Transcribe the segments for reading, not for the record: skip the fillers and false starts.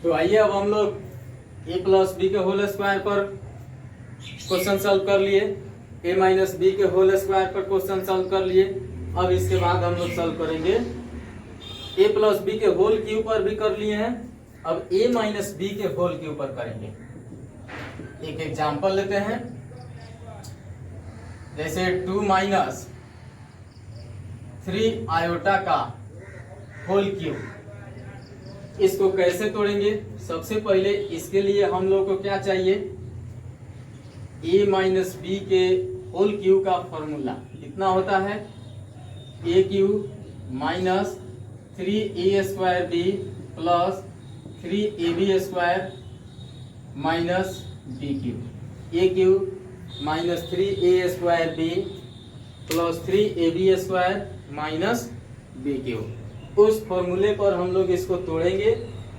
तो आइए अब हम लोग a प्लस बी के होल स्क्वायर पर क्वेश्चन सॉल्व कर लिए, a माइनस बी के होल स्क्वायर पर क्वेश्चन सॉल्व कर लिए। अब इसके बाद हम लोग सॉल्व करेंगे a प्लस बी के होल क्यूब पर भी कर लिए हैं, अब a माइनस बी के होल क्यूब पर करेंगे। एक एग्जांपल लेते हैं, जैसे 2 माइनस 3 आयोटा का होल क्यूब। इसको कैसे तोड़ेंगे? सबसे पहले इसके लिए हम लोग को क्या चाहिए, a माइनस बी के होल क्यूब का फॉर्मूला कितना होता है, a cube minus 3a square B plus 3ab square minus B cube. a cube minus 3a square B plus 3ab square minus B cube. उस फॉर्मूले पर हम लोग इसको तोड़ेंगे।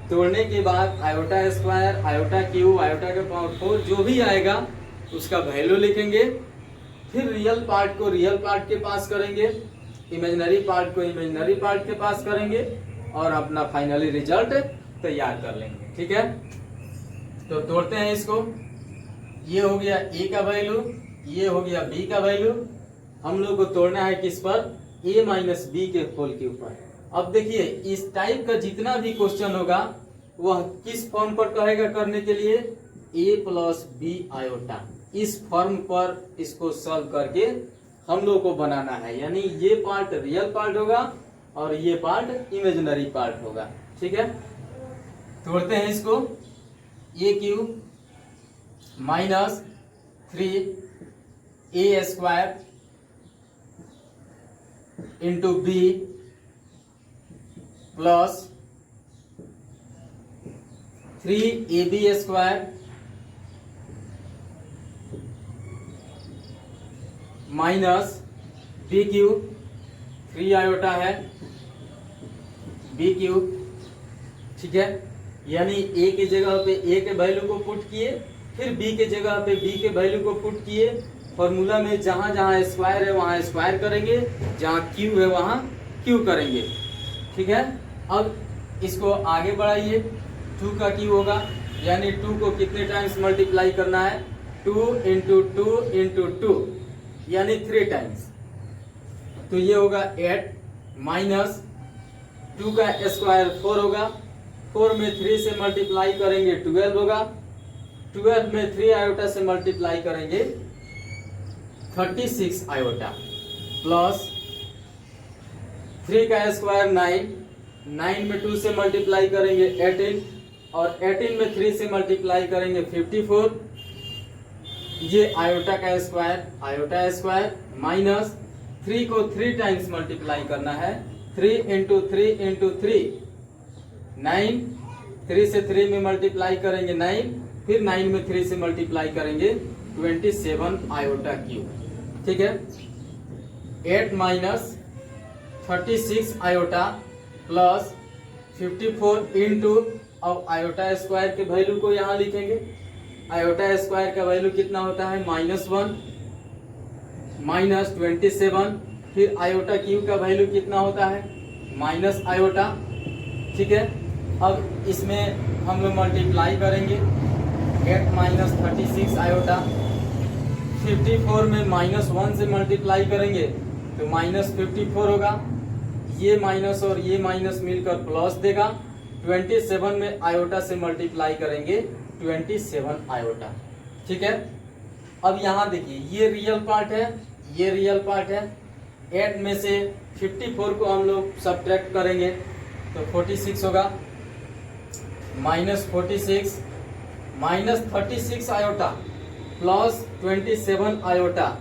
तोड़ने के बाद iota square, iota cube, iota का पावर 4 जो भी आएगा उसका वैल्यू लिखेंगे। फिर रियल पार्ट को रियल पार्ट के पास करेंगे, इमेजिनरी पार्ट को इमेजिनरी पार्ट के पास करेंगे और अपना फाइनली रिजल्ट तैयार कर लेंगे। ठीक है, तो तोड़ते हैं इसको। ये हो गया a का वैल्यू, ये हो गया b का वैल्यू। हम लोग को तोड़ना है किस पर, a माइनस बी के होल क्यूब पर। अब देखिए इस टाइप का जितना भी क्वेश्चन होगा वह किस फॉर्म पर कहेगा करने के लिए, a प्लस बी आयोटा। इस फॉर्म पर इसको सॉल्व करके हम लोग को बनाना है, यानी ये पार्ट रियल पार्ट होगा और ये पार्ट इमेजिनरी पार्ट होगा। ठीक है, तोड़ते हैं इसको। a cube minus 3a square into B plus 3ab square minus B cube, 3 iota है बी क्यूब। ठीक है, यानी a की जगह पे a के वैल्यू को पुट किए, फिर b के जगह पे b के वैल्यू को पुट किए। फॉर्मूला में जहां जहां स्क्वायर है वहां स्क्वायर करेंगे, जहां क्यूब है वहां क्यूब करेंगे। ठीक है, अब इसको आगे बढ़ाइए। 2 का क्यूब होगा, यानी 2 को कितने टाइम्स मल्टीप्लाई करना है, 2 इंटू 2 इंटू 2 यानी 3 टाइम्स। तो ये होगा 8 माइनस 2 का स्क्वायर 4 होगा, 4 में 3 से मल्टीप्लाई करेंगे 12 होगा, 12 में 3 आयोटा से मल्टीप्लाई करेंगे 36 आयोटा प्लस 3 का स्क्वायर 9, 9 में 2 से मल्टीप्लाई करेंगे 18 और 18 में 3 से मल्टीप्लाई करेंगे 54। ये आयोटा का स्क्वायर, आयोटा स्क्वायर माइनस 3 को 3 टाइम्स मल्टीप्लाई करना है, 3 इंटू 3 इंटू 3 9, 3 से 3 में मल्टीप्लाई करेंगे 9, फिर 9 में 3 से मल्टीप्लाई करेंगे 27 आयोटा क्यूब। ठीक है, 8 माइनस 36 आयोटा प्लस 54 इंटू, अब आयोटा स्क्वायर के वैल्यू को यहाँ लिखेंगे। आयोटा स्क्वायर का वैल्यू कितना होता है, -1 माइनस 27, फिर आयोटा क्यूब का वैल्यू कितना होता है, माइनस आयोटा। ठीक है, अब इसमें हम लोग मल्टीप्लाई करेंगे 8 माइनस 36 आयोटा, 54 में -1 से मल्टीप्लाई करेंगे तो -54 होगा, ये माइनस और ये माइनस मिलकर प्लस देगा। 27 में आयोटा से मल्टीप्लाई करेंगे 27 आयोटा। ठीक है, अब यहाँ देखिए ये रियल पार्ट है, ये रियल पार्ट है। 8 में से 54 को हम लोग सब्ट्रैक्ट करेंगे तो 46 होगा, -46 माइनस 36 आयोटा प्लस 27 आयोटा,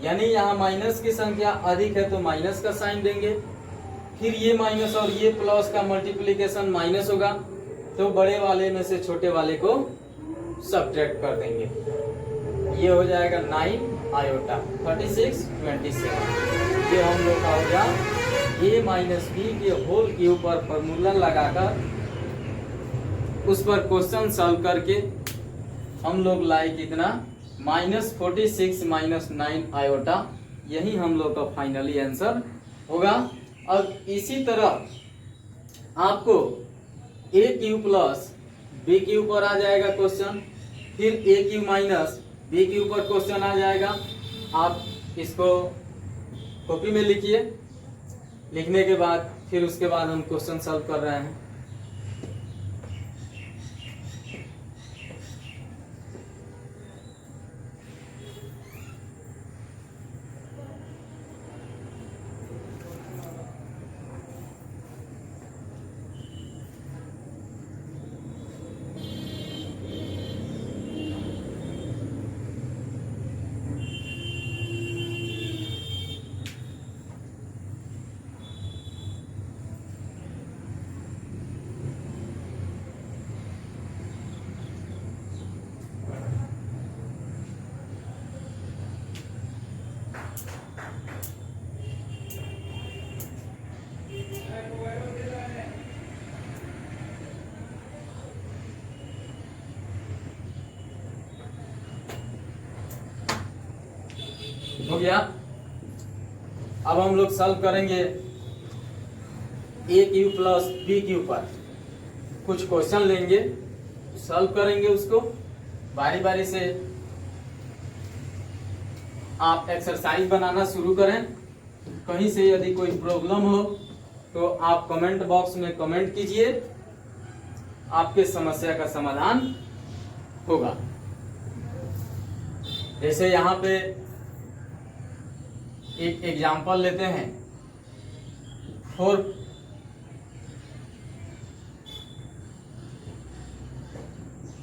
यानी यहाँ माइनस की संख्या अधिक है तो माइनस का साइन देंगे। फिर ये माइनस और ये प्लस का मल्टीप्लिकेशन माइनस होगा, तो बड़े वाले में से छोटे वाले को सब्ट्रैक्ट कर देंगे। ये हो जाएगा 9 आयोटा 36 27। ये हम लोग का हो गया a माइनस बी के होल क्यूब पर फॉर्मूला लगाकर उस पर क्वेश्चन सॉल्व करके हम लोग लाए कितना, -46 माइनस 9 आयोटा। यही हम लोग का फाइनली आंसर होगा। अब इसी तरह आपको a cube plus B cube पर आ जाएगा क्वेश्चन, फिर A Q minus B cube पर क्वेश्चन आ जाएगा। आप इसको कॉपी में लिखिए, लिखने के बाद फिर उसके बाद हम क्वेश्चन सॉल्व कर रहे हैं। हो गया। अब हम लोग सॉल्व करेंगे ए क्यू प्लस बी क्यू पर। कुछ क्वेश्चन लेंगे, सॉल्व करेंगे उसको बारी बारी से। आप एक्सरसाइज बनाना शुरू करें। कहीं से यदि कोई प्रॉब्लम हो तो आप कमेंट बॉक्स में कमेंट कीजिए, आपके समस्या का समाधान होगा। जैसे यहाँ पे एक एग्जाम्पल लेते हैं।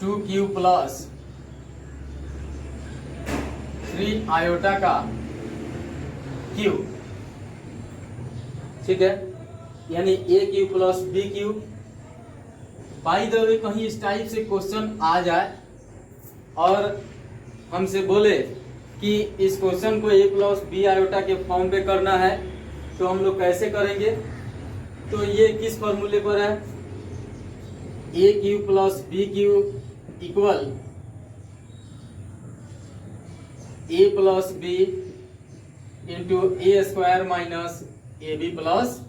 2q प्लस 3 आयोटा का q, ठीक है, यानी A Q plus B Q. By the way कहीं इस टाइप से क्वेश्चन आ जाए और हमसे बोले कि इस क्वेश्चन को ए प्लस बी आयोटा के फॉर्म पे करना है, तो हम लोग कैसे करेंगे? तो ये किस फॉर्मूले पर है? ए Q plus B Q equal A plus B into A square minus A B plus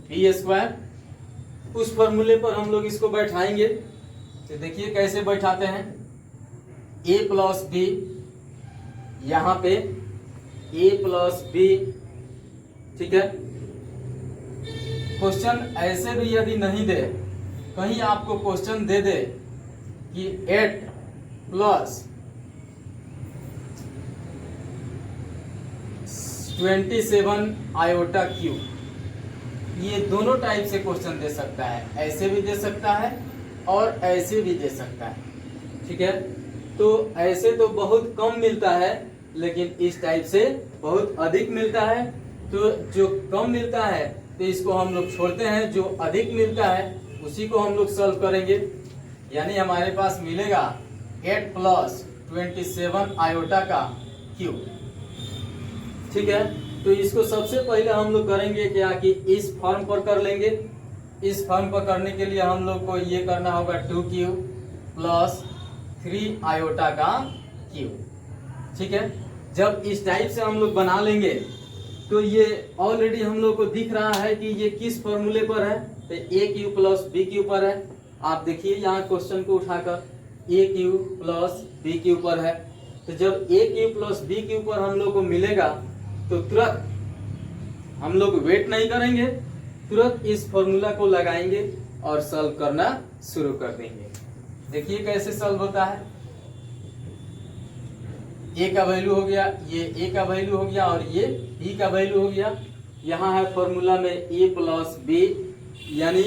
B square. उस फॉर्मूले पर हम लोग इसको बैठाएंगे। तो देखिए कैसे बैठाते हैं। ए प्लस बी, यहाँ पे a प्लस बी, ठीक है। क्वेश्चन ऐसे भी यदि नहीं दे, कहीं आपको क्वेश्चन दे दे कि 8 प्लस 27 आयोटा क्यू, ये दोनों टाइप से क्वेश्चन दे सकता है। ऐसे भी दे सकता है और ऐसे भी दे सकता है, ठीक है। तो ऐसे तो बहुत कम मिलता है, लेकिन इस टाइप से बहुत अधिक मिलता है। तो जो कम मिलता है तो इसको हम लोग छोड़ते हैं, जो अधिक मिलता है उसी को हम लोग सॉल्व करेंगे। यानी हमारे पास मिलेगा 8 प्लस 27 आयोटा का क्यूब, ठीक है। तो इसको सबसे पहले हम लोग करेंगे क्या कि इस फॉर्म पर कर लेंगे। इस फॉर्म पर करने के लिए हम लोग को ये करना होगा 2q प्लस 3 आयोटा का क्यूब, ठीक है। जब इस टाइप से हम लोग बना लेंगे तो ये ऑलरेडी हम लोग को दिख रहा है कि ये किस फॉर्मूले पर है। तो ए क्यू प्लस बी क्यू पर है। आप देखिए यहाँ क्वेश्चन को उठाकर ए क्यू प्लस बी क्यू पर है। तो जब ए क्यू प्लस बी क्यू पर हम लोग को मिलेगा तो तुरंत हम लोग वेट नहीं करेंगे, तुरंत इस फॉर्मूला को लगाएंगे और सॉल्व करना शुरू कर देंगे। देखिए कैसे सॉल्व होता है। ए का वैल्यू हो गया, ये ए का वैल्यू हो गया और ये बी का वैल्यू हो गया। यहाँ है फॉर्मूला में ए प्लस बी, यानी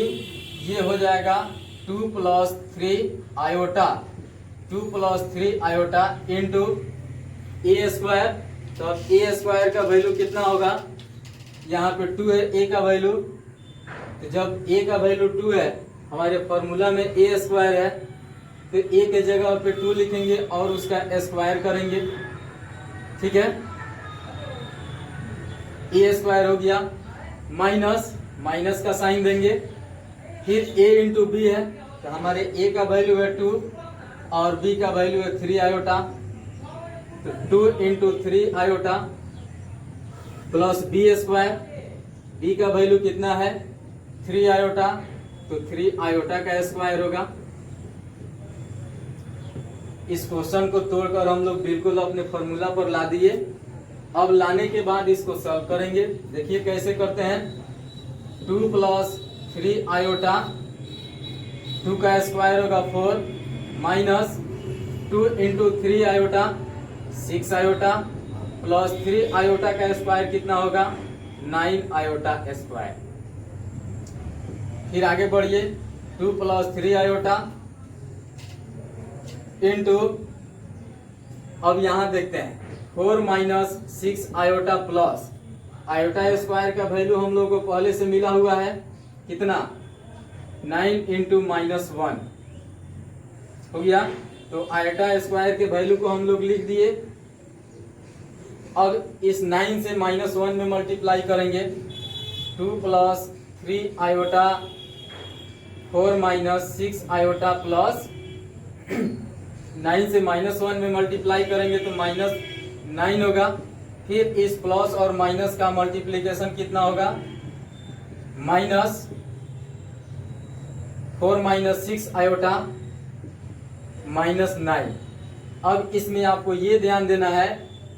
ये हो जाएगा 2 plus 3 iota, 2 plus 3 iota into ए स्क्वायर। तो अब ए स्क्वायर का वैल्यू कितना होगा? यहाँ पे 2 है ए का वैल्यू। तो जब ए का वैल्यू 2 है, हमारे फॉर्मूला में ए स्क्वायर है, तो ए के जगह पे 2 लिखेंगे और उसका स्क्वायर करेंगे, ठीक है। ए स्क्वायर हो गया, माइनस माइनस का साइन देंगे, फिर ए इंटू बी है। तो हमारे ए का वैल्यू है 2 और बी का वैल्यू है 3 आयोटा। तो 2 into 3 iota plus B square, B का वैल्यू कितना है? 3 आयोटा, तो 3 आयोटा का स्क्वायर होगा। इस क्वेश्चन को तोड़कर हम लोग बिल्कुल अपने फॉर्मूला पर ला दिए। अब लाने के बाद इसको सॉल्व करेंगे। देखिए कैसे करते हैं। 2 + 3 आयोटा, 2 का स्क्वायर होगा 4 minus 2 × 3 iota 6 iota plus 3 iota का स्क्वायर कितना होगा 9 आयोटा स्क्वायर। फिर आगे बढ़िए। 2 + 3 आयोटा इंटू, अब यहां देखते हैं 4 - 6 आयोटा प्लस आयोटा स्क्वायर का वैल्यू हम लोग को पहले से मिला हुआ है कितना 9 × -1 हो गया। तो आयोटा स्क्वायर के वैल्यू को हम लोग लिख दिए। अब इस 9 से -1 में मल्टीप्लाई करेंगे। 2 + 3 आयोटा 4 - 6 आयोटा प्लस 9 से -1 में मल्टीप्लाई करेंगे तो -9 होगा। फिर इस प्लस और माइनस का मल्टीप्लिकेशन कितना होगा -4 - 6 आयोटा -9। अब इसमें आपको ये ध्यान देना है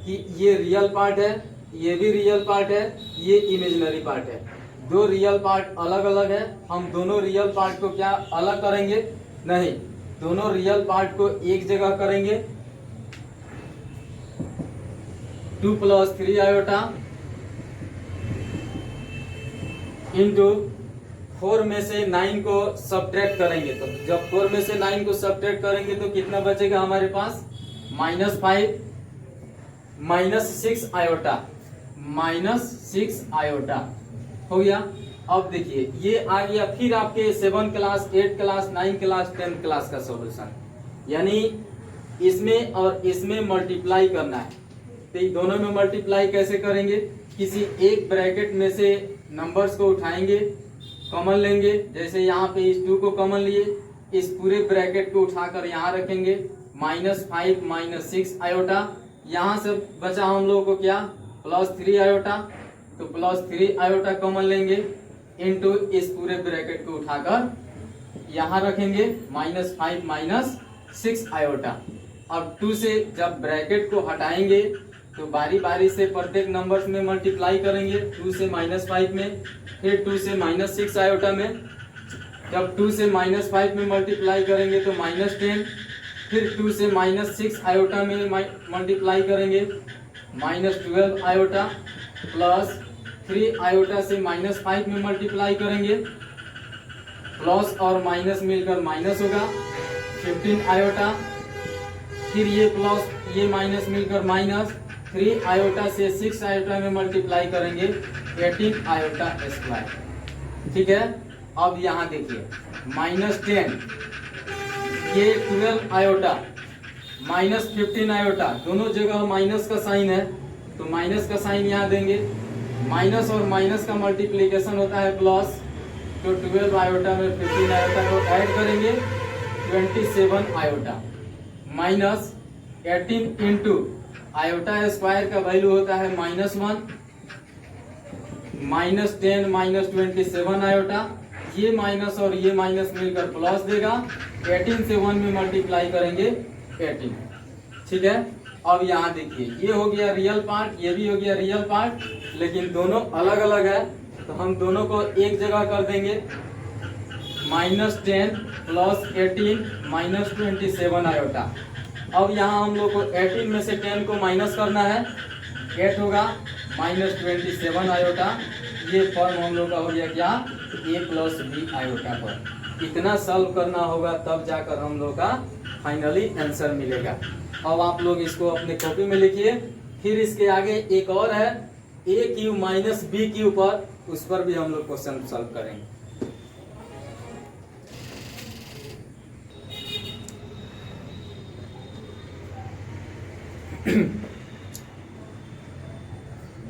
कि ये रियल पार्ट है, ये भी रियल पार्ट है, ये इमेजिनरी पार्ट है। दो रियल पार्ट अलग अलग है। हम दोनों रियल पार्ट को क्या अलग करेंगे नहीं, दोनों रियल पार्ट को एक जगह करेंगे। 2 + 3 आयोटा इंटू 4 में से 9 को सब्ट्रैक्ट करेंगे। तो जब 4 में से 9 को सब्ट्रैक्ट करेंगे तो कितना बचेगा हमारे पास -5 -6 आयोटा -6 आयोटा हो गया। अब देखिए ये आ गया फिर आपके 7 क्लास 8 क्लास 9 क्लास 10 क्लास का सॉल्यूशन, यानी इसमें और इसमें मल्टीप्लाई करना है। तो दोनों में मल्टीप्लाई कैसे करेंगे, किसी एक ब्रैकेट में से नंबर्स को उठाएंगे, कॉमन लेंगे। जैसे यहाँ पे इस 2 को कॉमन लिए, इस पूरे ब्रैकेट को उठाकर यहाँ रखेंगे -5 - 6 आयोटा। यहाँ से बचा हम लोगों को क्या +3 आयोटा, तो +3 आयोटा कॉमन लेंगे इनटू इस पूरे ब्रैकेट को उठाकर यहाँ रखेंगे -5 - 6 आयोटा। अब 2 से जब ब्रैकेट को हटाएंगे तो बारी बारी से प्रत्येक नंबर्स में मल्टीप्लाई करेंगे। 2 से -5 में, फिर 2 से -6 आयोटा में। जब 2 से -5 में मल्टीप्लाई करेंगे तो -10, फिर 2 से -6 आयोटा में मल्टीप्लाई करेंगे -12 आयोटा प्लस 3 आयोटा से -5 में मल्टीप्लाई करेंगे, प्लस और माइनस मिलकर माइनस होगा 15 आयोटा। फिर ये प्लस ये माइनस मिलकर माइनस 3 आयोटा से 6 आयोटा में मल्टीप्लाई करेंगे 18 आयोटा स्क्वायर। ठीक है। अब यहाँ देखिए -10 ये 12 आयोटा -15 आयोटा, दोनों जगह माइनस का साइन है तो माइनस का साइन यहाँ देंगे। माइनस और माइनस का मल्टीप्लिकेशन होता है प्लस, तो 12 आयोटा में 15 आयोटा को ऐड करेंगे 27 iota minus 18 into iota square का वैल्यू होता है -1 -10 -27 आयोटा। ये माइनस और ये माइनस मिलकर प्लस देगा। 18 से 1 में मल्टीप्लाई करेंगे 18। ठीक है। अब यहाँ देखिए ये हो गया रियल पार्ट, ये भी हो गया रियल पार्ट, लेकिन दोनों अलग अलग है तो हम दोनों को एक जगह कर देंगे। -10 + 18 -27 आयोटा। अब यहाँ हम लोग को 18 में से 10 को माइनस करना है, 8 होगा -27 आयोटा। ये फॉर्म हम लोग का हो गया क्या a + b आयोटा पर। इतना सॉल्व करना होगा तब जाकर हम लोग का फाइनली आंसर मिलेगा। अब आप लोग इसको अपने कॉपी में लिखिए। फिर इसके आगे एक और है a³ - b³ पर, उस पर भी हम लोग क्वेश्चन सॉल्व करेंगे।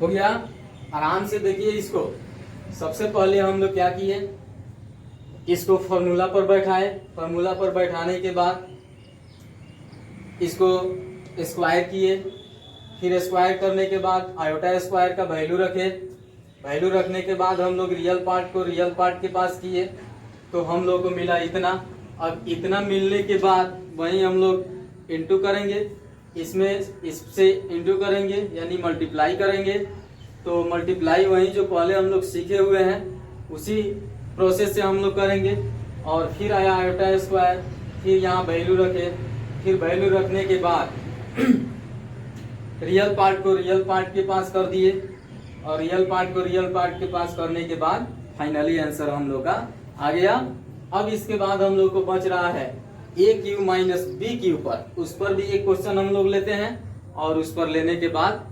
हो गया। आराम से देखिए इसको। सबसे पहले हम लोग क्या किए, इसको फॉर्मूला पर बैठाए। फॉर्मूला पर बैठाने के बाद इसको स्क्वायर किए। फिर स्क्वायर करने के बाद आयोटा स्क्वायर का वैल्यू रखे। वैल्यू रखने के बाद हम लोग रियल पार्ट को रियल पार्ट के पास किए तो हम लोग को मिला इतना। अब इतना मिलने के बाद वहीं हम लोग इंटू करेंगे, इसमें इससे इंटू करेंगे यानी मल्टीप्लाई करेंगे। तो मल्टीप्लाई वही जो पहले हम लोग सीखे हुए हैं उसी प्रोसेस से हम लोग करेंगे। और फिर आया आयोटा स्क्वायर, फिर यहाँ वैल्यू रखे, फिर वैल्यू रखने के बाद रियल पार्ट को रियल पार्ट के पास कर दिए और रियल पार्ट को रियल पार्ट के पास करने के बाद फाइनली आंसर हम लोग का आ गया। अब इसके बाद हम लोग को बच रहा है ए क्यू माइनस बी क्यू पर, उस पर भी एक क्वेश्चन हम लोग लेते हैं और उस पर लेने के बाद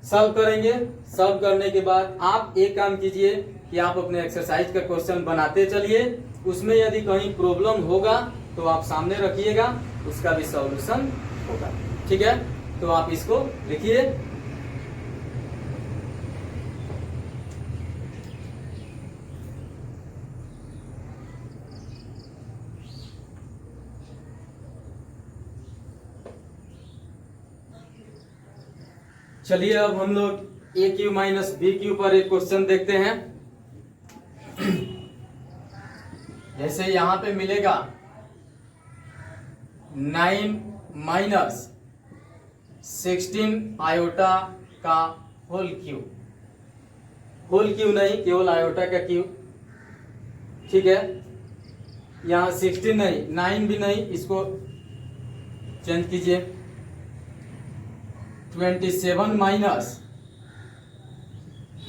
सॉल्व करेंगे। सॉल्व करने के बाद आप एक काम कीजिए कि आप अपने एक्सरसाइज का क्वेश्चन बनाते चलिए, उसमें यदि कहीं प्रॉब्लम होगा तो आप सामने रखिएगा, उसका भी सॉल्यूशन होगा। ठीक है, तो आप इसको लिखिए। चलिए अब हम लोग ए क्यू माइनस बी क्यू पर एक क्वेश्चन देखते हैं। जैसे यहां पे मिलेगा 9 माइनस 16 आयोटा का होल क्यू, होल क्यू नहीं केवल आयोटा का क्यू। ठीक है, यहाँ 16 नहीं 9 भी नहीं, इसको चेंज कीजिए। 27 माइनस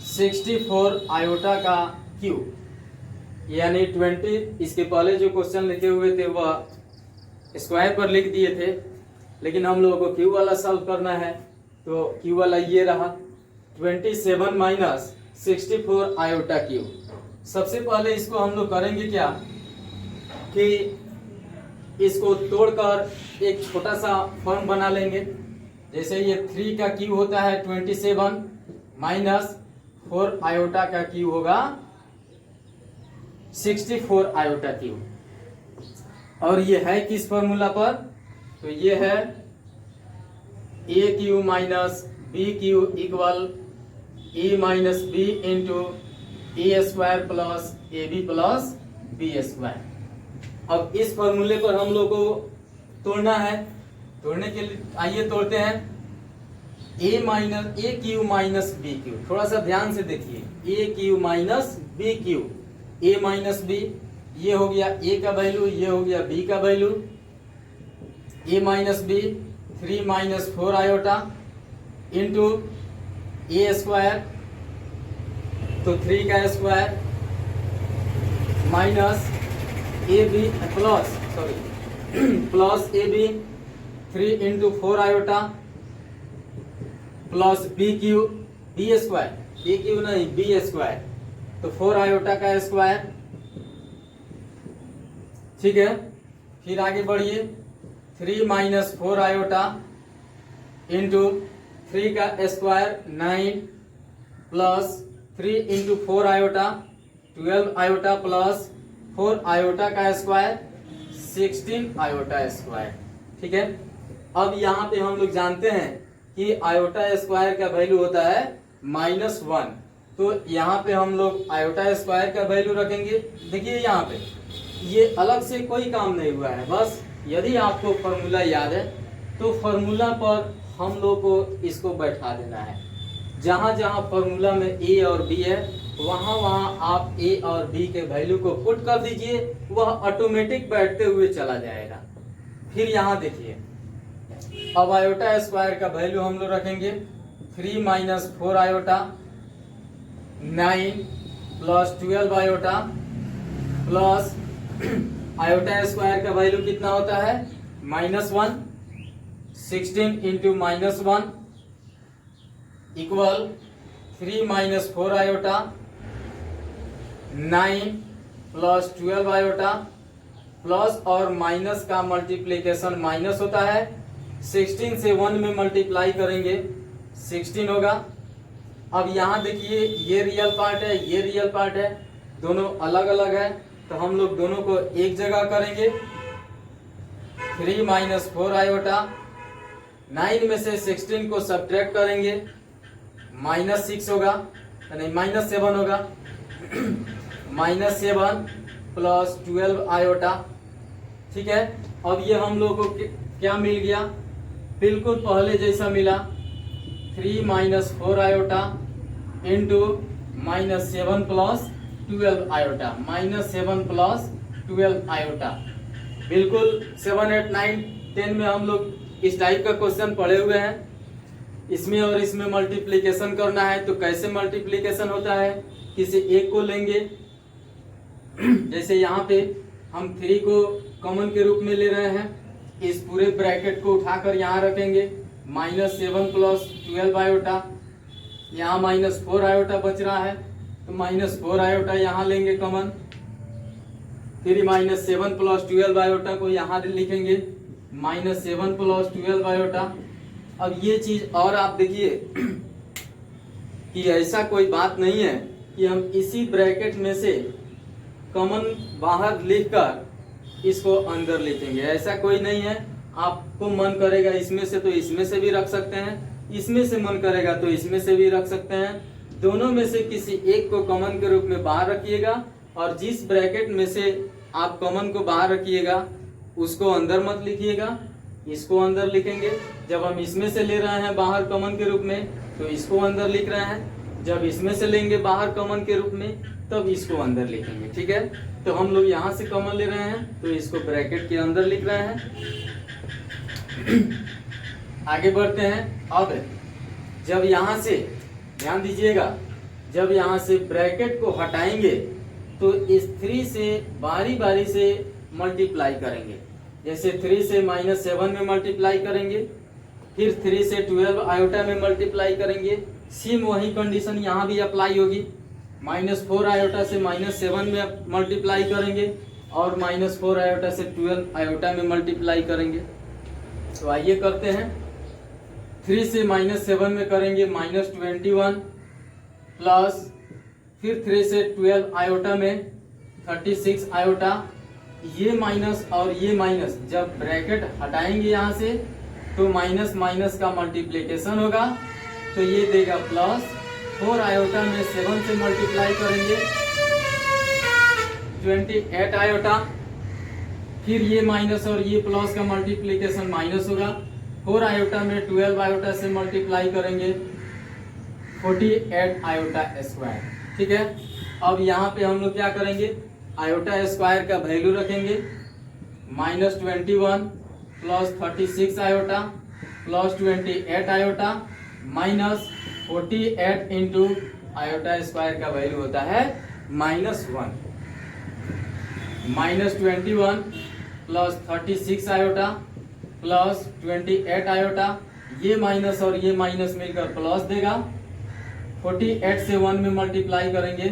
64 आयोटा का क्यू यानी 20। इसके पहले जो क्वेश्चन लिखे हुए थे वह स्क्वायर पर लिख दिए थे, लेकिन हम लोगों को क्यू वाला सॉल्व करना है तो क्यू वाला ये रहा 27 माइनस 64 आयोटा क्यू। सबसे पहले इसको हम लोग करेंगे क्या कि इसको तोड़कर एक छोटा सा फॉर्म बना लेंगे। जैसे ये 3 का क्यू होता है 27 माइनस 4 आयोटा का क्यू होगा 64 आयोटा क्यू। और ये है किस फॉर्मूला पर, तो ये है ए Q minus B Q equal a minus b into A square plus a B plus B square. अब इस फॉर्मूले पर हम लोग को तोड़ना है, तोड़ने के लिए आइए तोड़ते हैं। ए क्यू माइनस बी क्यू, थोड़ा सा ध्यान से देखिए। ए क्यू माइनस बी क्यू, ए माइनस बी, ये हो गया ए का वैल्यू, ये हो गया बी का value. A minus b 3 minus 4 iota into A square, तो 3 का square minus A B plus plus a b 3 into 4 iota plus B q, b square, b q नहीं बी स्क्वायर, तो 4 आयोटा का square. ठीक है, फिर आगे बढ़िए। 3 माइनस 4 आयोटा इंटू 3 का square 9 plus 3 into 4 iota 12 iota plus 4 iota का स्क्वायर 16 आयोटा स्क्वायर। ठीक है, अब यहाँ पे हम लोग जानते हैं कि आयोटा स्क्वायर का वैल्यू होता है -1, तो यहाँ पे हम लोग आयोटा स्क्वायर का वैल्यू रखेंगे। देखिए यहाँ पे ये अलग से कोई काम नहीं हुआ है, बस यदि आपको फॉर्मूला याद है तो फॉर्मूला पर हम लोग को इसको बैठा देना है। जहाँ जहाँ फॉर्मूला में ए और बी है वहाँ वहाँ आप ए और बी के वैल्यू को पुट कर दीजिए, वह ऑटोमेटिक बैठते हुए चला जाएगा। फिर यहाँ देखिए, अब आयोटा स्क्वायर का वैल्यू हम लोग रखेंगे 3 minus 4 iota 9 plus 12 iota plus iota square का वैल्यू कितना होता है -1, 16 into -1 equal 3 minus 4 iota 9 plus 12 iota plus और माइनस का मल्टीप्लीकेशन माइनस होता है। 16 से 1 में मल्टीप्लाई करेंगे 16 होगा। अब यहाँ देखिए ये रियल पार्ट है, ये रियल पार्ट है, दोनों अलग अलग है, तो हम लोग दोनों को एक जगह करेंगे। 3 माइनस 4 आयोटा 9 में से 16 को सब्ट्रैक्ट करेंगे -6 होगा, नहीं -7 होगा। -7 प्लस 12 आयोटा ठीक है। अब ये हम लोग को क्या मिल गया, बिल्कुल पहले जैसा मिला, 3 minus 4 iota into minus 7 plus 12 iota, minus 7 plus 12 iota. बिल्कुल 7, 8, 9, 10 में हम लोग इस टाइप का क्वेश्चन पढ़े हुए हैं। इसमें और इसमें मल्टीप्लिकेशन करना है तो कैसे मल्टीप्लिकेशन होता है, किसी एक को लेंगे, जैसे यहाँ पे हम 3 को कॉमन के रूप में ले रहे हैं, इस पूरे ब्रैकेट को उठाकर यहाँ रखेंगे, माइनस 7 प्लस 12 आयोटा, यहाँ माइनस 4 आयोटा बच रहा है तो माइनस 4 आयोटा यहाँ लेंगे कॉमन, फिर माइनस 7 प्लस 12 आयोटा को यहाँ लिखेंगे, माइनस 7 प्लस 12 आयोटा। अब ये चीज और आप देखिए कि ऐसा कोई बात नहीं है कि हम इसी ब्रैकेट में से कॉमन बाहर लिखकर इसको अंदर लिखेंगे, ऐसा कोई नहीं है। आपको मन करेगा इसमें से तो इसमें से भी रख सकते हैं, इसमें से मन करेगा तो इसमें से भी रख सकते हैं, दोनों में से किसी एक को कॉमन के रूप में बाहर रखिएगा और जिस ब्रैकेट में से आप कॉमन को बाहर रखिएगा उसको अंदर मत लिखिएगा, इसको अंदर लिखेंगे। जब हम इसमें से ले रहे हैं बाहर कॉमन के रूप में तो इसको अंदर लिख रहे हैं, जब इसमें से लेंगे बाहर कॉमन के रूप में तब इसको अंदर लिखेंगे, ठीक है। तो हम लोग यहाँ से कॉमन ले रहे हैं तो इसको ब्रैकेट के अंदर लिख रहे हैं। आगे बढ़ते हैं। अब जब यहाँ से ध्यान दीजिएगा, जब यहाँ से ब्रैकेट को हटाएंगे तो इस 3 से बारी बारी से मल्टीप्लाई करेंगे, जैसे 3 से माइनस 7 में मल्टीप्लाई करेंगे, फिर 3 से 12 आयोटा में मल्टीप्लाई करेंगे, सेम वही कंडीशन यहाँ भी अप्लाई होगी, माइनस 4 आयोटा से माइनस 7 में मल्टीप्लाई करेंगे और माइनस 4 आयोटा से 12 आयोटा में मल्टीप्लाई करेंगे। तो आइए करते हैं। 3 से माइनस 7 में करेंगे माइनस 21 प्लस फिर 3 से 12 आयोटा में 36 आयोटा, ये माइनस और ये माइनस जब ब्रैकेट हटाएंगे यहाँ से तो माइनस माइनस का मल्टीप्लिकेशन होगा तो ये देगा प्लस, 4 आयोटा में 7 से मल्टीप्लाई करेंगे 28 आयोटा, फिर ये माइनस और ये प्लस का मल्टीप्लिकेशन माइनस होगा, 4 आयोटा में 12 आयोटा से मल्टीप्लाई करेंगे 48 आयोटा स्क्वायर, ठीक है। अब यहाँ पे हम लोग क्या करेंगे, आयोटा स्क्वायर का वैल्यू रखेंगे, minus 21 plus 36 iota plus 28 iota minus 48 into iota square का वैल्यू होता है -1, minus 21 plus 36 iota plus 28 iota, ये माइनस और ये माइनस मिलकर प्लस देगा, 48 से 1 में मल्टीप्लाई करेंगे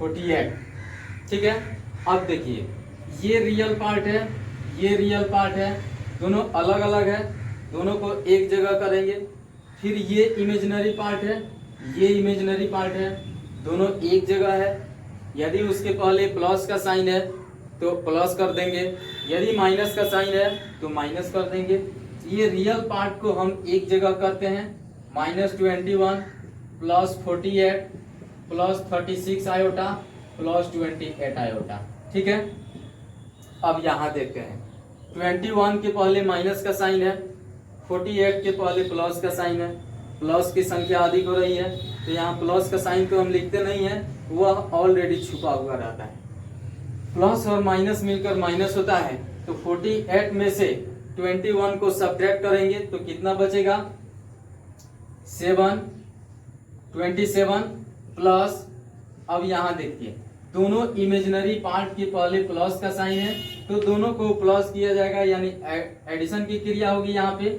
48, ठीक है। अब देखिए ये रियल पार्ट है, ये रियल पार्ट है, दोनों अलग अलग है, दोनों को एक जगह करेंगे। फिर ये इमेजिनरी पार्ट है, ये इमेजिनरी पार्ट है, दोनों एक जगह है। यदि उसके पहले प्लस का साइन है तो प्लस कर देंगे, यदि माइनस का साइन है तो माइनस कर देंगे। ये रियल पार्ट को हम एक जगह करते हैं, minus 21 plus 48 plus 36 iota plus 28 iota, ठीक है। अब यहाँ देखते हैं, 21 के पहले माइनस का साइन है, 48 के पहले प्लस का साइन है, प्लस की संख्या अधिक हो रही है तो यहाँ प्लस का साइन तो हम लिखते नहीं है, वह ऑलरेडी छुपा हुआ रहता है। प्लस और माइनस मिलकर माइनस होता है तो 48 में से 21 को सब्ट्रैक्ट करेंगे तो कितना बचेगा, 7, 27 प्लस, अब यहाँ देखिए दोनों इमेजिनरी पार्ट के पहले प्लस का साइन है तो दोनों को प्लस किया जाएगा, यानी एडिशन की क्रिया होगी। यहाँ पे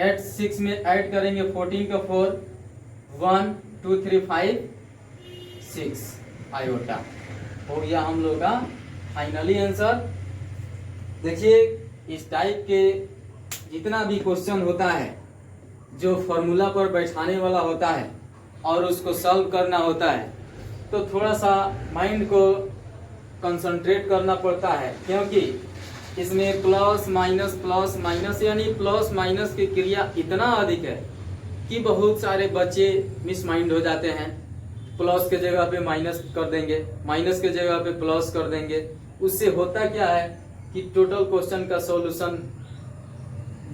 8 6 में ऐड करेंगे, 14 का 4, 1 2 3 5 6 आयोटा हो गया हम लोग का फाइनली आंसर। देखिए इस टाइप के जितना भी क्वेश्चन होता है जो फॉर्मूला पर बैठाने वाला होता है और उसको सॉल्व करना होता है तो थोड़ा सा माइंड को कंसंट्रेट करना पड़ता है, क्योंकि इसमें प्लस माइनस यानी प्लस माइनस की क्रिया इतना अधिक है कि बहुत सारे बच्चे मिस माइंड हो जाते हैं। प्लस के जगह पे माइनस कर देंगे, माइनस के जगह पे प्लस कर देंगे, उससे होता क्या है कि टोटल क्वेश्चन का सॉल्यूशन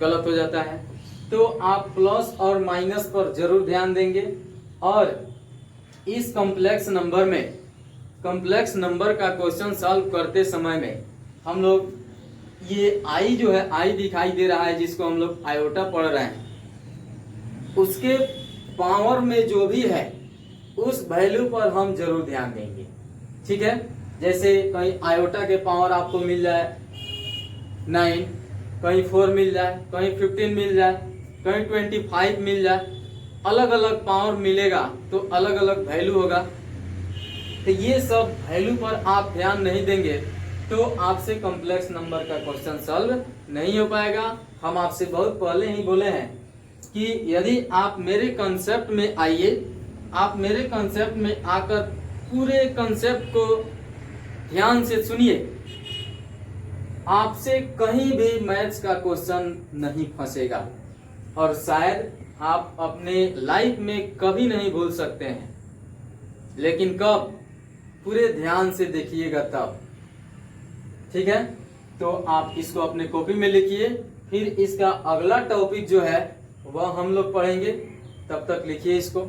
गलत हो जाता है। तो आप प्लस और माइनस पर जरूर ध्यान देंगे। और इस कॉम्प्लेक्स नंबर का क्वेश्चन सॉल्व करते समय में हम लोग ये आई जो है, आई दिखाई दे रहा है जिसको हम लोग आयोटा पढ़ रहे हैं, उसके पावर में जो भी है उस वैल्यू पर हम जरूर ध्यान देंगे। ठीक है, जैसे कहीं आयोटा के पावर आपको मिल जाए 9, कहीं 4 मिल जाए, कहीं 15 मिल जाए, कहीं 25 मिल जाए, अलग अलग पावर मिलेगा तो अलग अलग वैल्यू होगा। तो ये सब वैल्यू पर आप ध्यान नहीं देंगे तो आपसे कॉम्प्लेक्स नंबर का क्वेश्चन सॉल्व नहीं हो पाएगा। हम आपसे बहुत पहले ही बोले हैं कि यदि आप मेरे कंसेप्ट में आइए, आप मेरे कंसेप्ट में आकर पूरे कंसेप्ट को ध्यान से सुनिए, आपसे कहीं भी मैथ्स का क्वेश्चन नहीं फंसेगा और शायद आप अपने लाइफ में कभी नहीं भूल सकते हैं। लेकिन कब? पूरे ध्यान से देखिएगा तब। ठीक है, तो आप इसको अपने कॉपी में लिखिए, फिर इसका अगला टॉपिक जो है वह हम लोग पढ़ेंगे। तब तक लिखिए इसको।